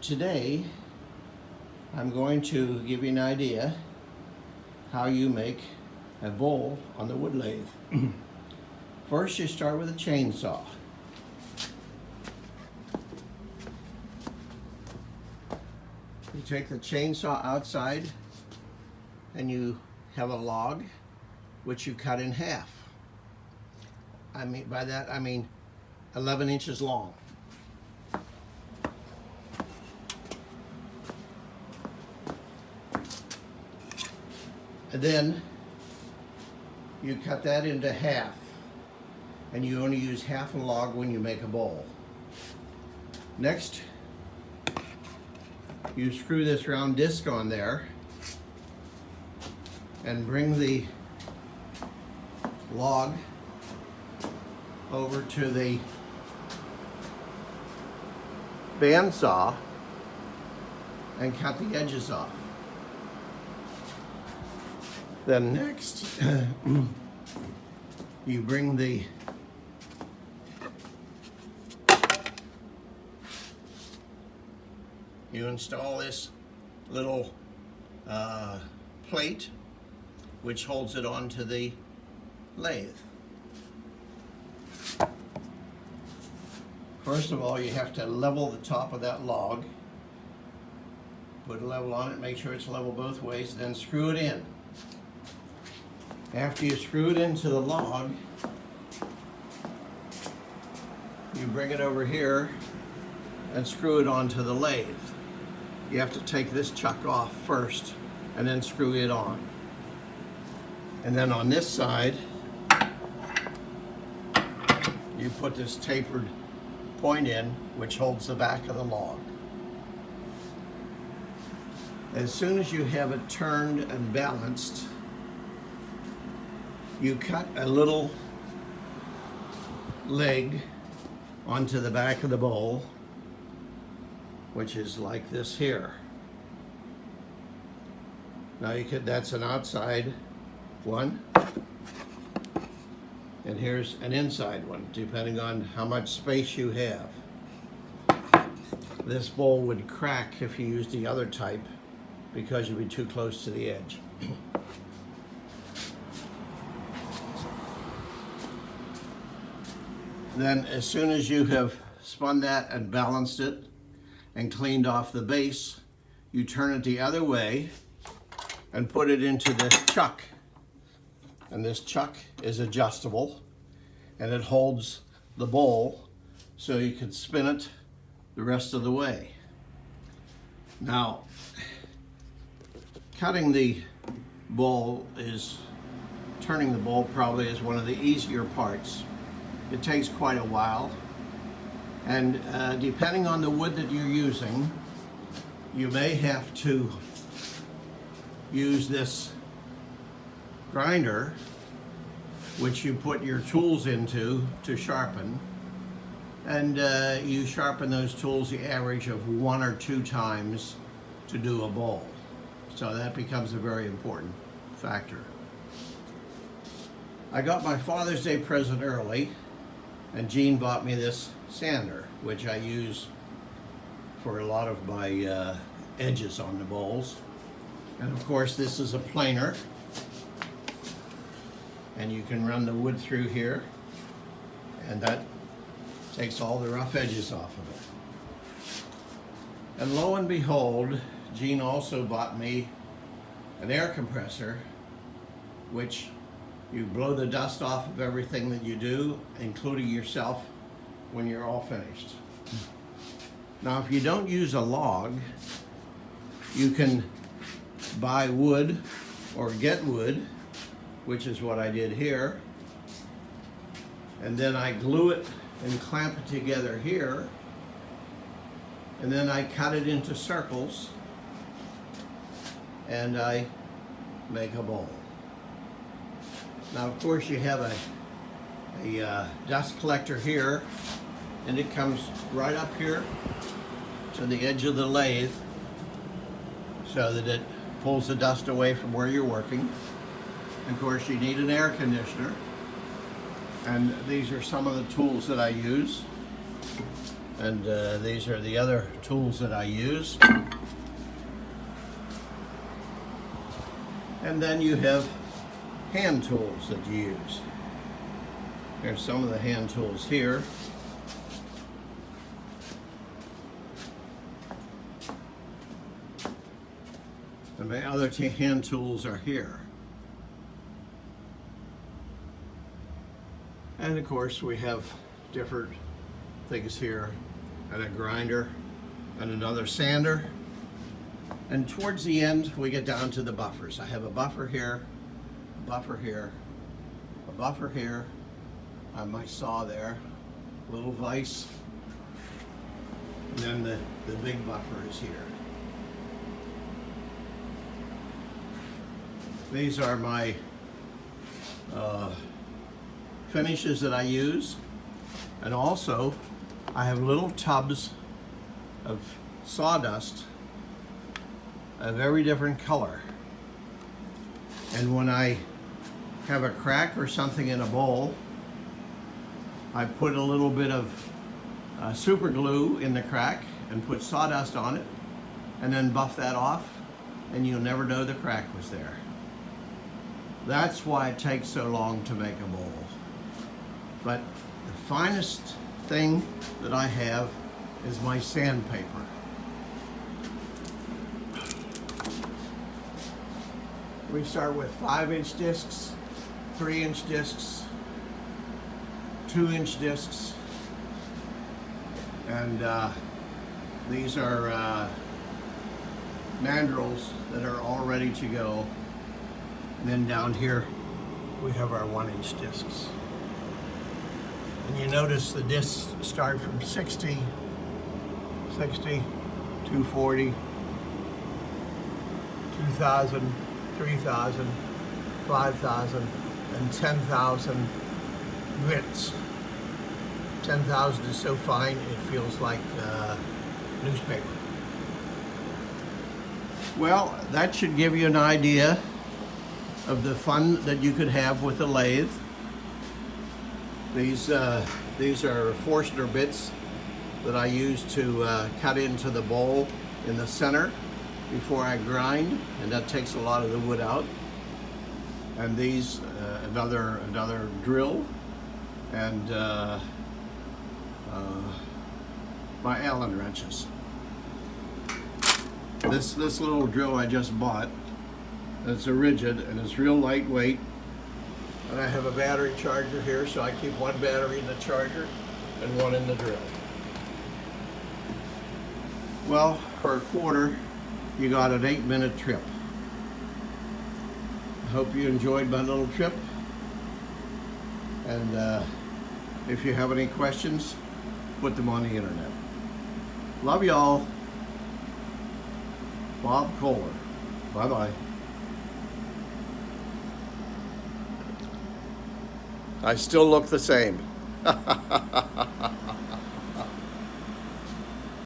Today I'm going to give you an idea how you make a bowl on the wood lathe. First, you start with a chainsaw. You take the chainsaw outside and you have a log which you cut in half. By that I mean 11 inches long. And then you cut that into half, and you only use half a log when you make a bowl. Next, you screw this round disc on there and bring the log over to the bandsaw and cut the edges off. Then next, you bring you install this little plate which holds it onto the lathe. First of all, you have to level the top of that log. Put a level on it, make sure it's level both ways, then screw it in. After you screw it into the log, you bring it over here and screw it onto the lathe. You have to take this chuck off first and then screw it on. And then on this side, you put this tapered point in which holds the back of the log. As soon as you have it turned and balanced, you cut a little leg onto the back of the bowl, which is like this here. Now that's an outside one, and here's an inside one, depending on how much space you have. This bowl would crack if you used the other type because you'd be too close to the edge. Then as soon as you have spun that and balanced it and cleaned off the base, you turn it the other way and put it into this chuck. And this chuck is adjustable and it holds the bowl so you can spin it the rest of the way. Now, turning the bowl probably is one of the easier parts. It takes quite a while, and depending on the wood that you're using, you may have to use this grinder, which you put your tools into to sharpen, and you sharpen those tools the average of 1 or 2 times to do a bowl. So that becomes a very important factor. I got my Father's Day present early, and Jean bought me this sander, which I use for a lot of my edges on the bowls. And of course, this is a planer, and you can run the wood through here, and that takes all the rough edges off of it. And lo and behold, Jean also bought me an air compressor, which you blow the dust off of everything that you do, including yourself, when you're all finished. Now, if you don't use a log, you can buy wood or get wood, which is what I did here. And then I glue it and clamp it together here. And then I cut it into circles and I make a bowl. Now, of course, you have a dust collector here, and it comes right up here to the edge of the lathe so that it pulls the dust away from where you're working. Of course, you need an air conditioner, and these are some of the tools that I use. And these are the other tools that I use. And then you have hand tools that you use. Here's some of the hand tools here. And my other hand tools are here. And of course we have different things here, and a grinder and another sander. And towards the end we get down to the buffers. I have a buffer here, a buffer here, a buffer here on my saw there, a little vise, and then the big buffer is here. These are my finishes that I use, and also I have little tubs of sawdust of every different color. And when I have a crack or something in a bowl, I put a little bit of super glue in the crack and put sawdust on it, and then buff that off, and you'll never know the crack was there. That's why it takes so long to make a bowl. But the finest thing that I have is my sandpaper. We start with 5-inch discs, 3-inch discs, 2-inch discs, and these are mandrels that are all ready to go. And then down here we have our 1-inch discs. And you notice the discs start from 60, 240, 2,000, 3,000, 5,000, and 10,000 grits. 10,000 is so fine it feels like newspaper. Well, that should give you an idea of the fun that you could have with a lathe. These are Forstner bits that I use to cut into the bowl in the center before I grind, and that takes a lot of the wood out. And these another drill, and my Allen wrenches. This little drill I just bought. It's a rigid and it's real lightweight. And I have a battery charger here, so I keep one battery in the charger and one in the drill. Well, for a quarter, you got an 8-minute trip. I hope you enjoyed my little trip. And if you have any questions, put them on the internet. Love y'all. Bob Koehler. Bye-bye. I still look the same.